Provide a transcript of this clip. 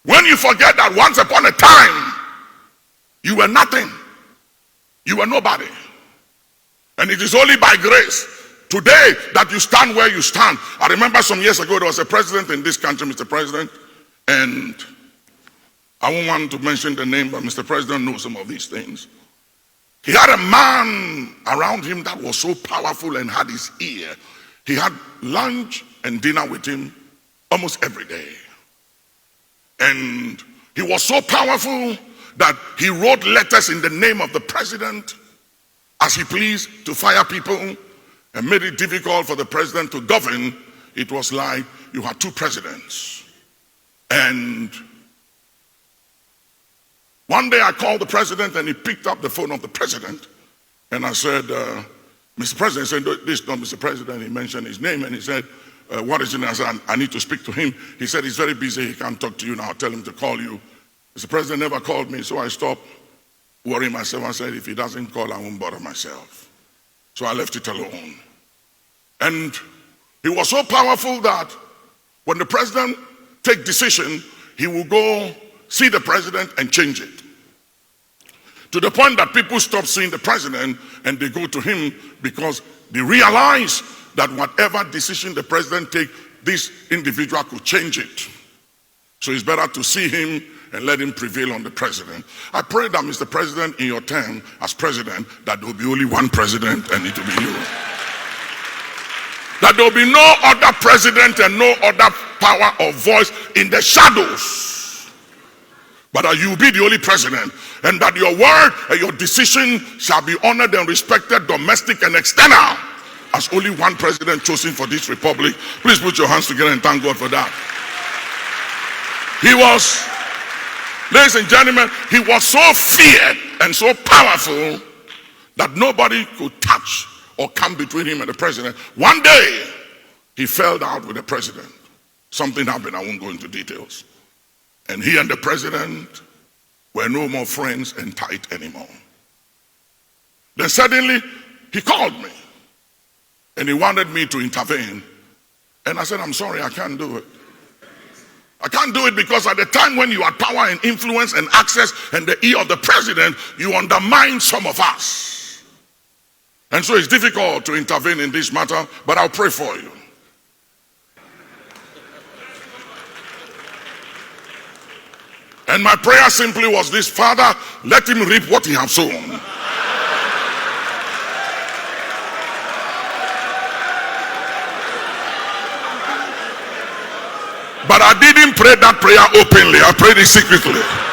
When you forget that once upon a time, you were nothing. You were nobody. And it is only by grace today that you stand where you stand. I remember some years ago, there was a president in this country, Mr. President, and I won't want to mention the name, but Mr. President knows some of these things. He had a man around him that was so powerful and had his ear. He had lunch and dinner with him almost every day. And he was so powerful that he wrote letters in the name of the president as he pleased to fire people and made it difficult for the president to govern. It was like you had two presidents. And one day I called the president and he picked up the phone of the president and I said, Mr. President, he said, this is not Mr. President. He mentioned his name and he said, what is it? I said, I need to speak to him. He said, he's very busy. He can't talk to you now. Tell him to call you. Mr. President never called me, so I stopped worrying myself. I said, if he doesn't call, I won't bother myself. So I left it alone. And he was so powerful that when the president take decision, he will go see the president and change it. To the point that people stop seeing the president and they go to him because they realize that whatever decision the president take, this individual could change it. So it's better to see him and let him prevail on the president. I pray that, Mr. President, in your term as president, that there will be only one president and it will be you. That there will be no other president and no other power or voice in the shadows. But that you will be the only president, and that your word and your decision shall be honored and respected, domestic and external, as only one president chosen for this republic. Please put your hands together and thank God for that. He was, ladies and gentlemen, he was so feared and so powerful that nobody could touch or come between him and the president. One day, he fell out with the president. Something happened, I won't go into details. And he and the president were no more friends and tight anymore. Then suddenly, he called me. And he wanted me to intervene. And I said, I'm sorry, I can't do it. I can't do it because at the time when you had power and influence and access and the ear of the president, you undermine some of us. And so it's difficult to intervene in this matter, but I'll pray for you. And my prayer simply was this: Father, let him reap what he has sown. But I didn't pray that prayer openly. I prayed it secretly.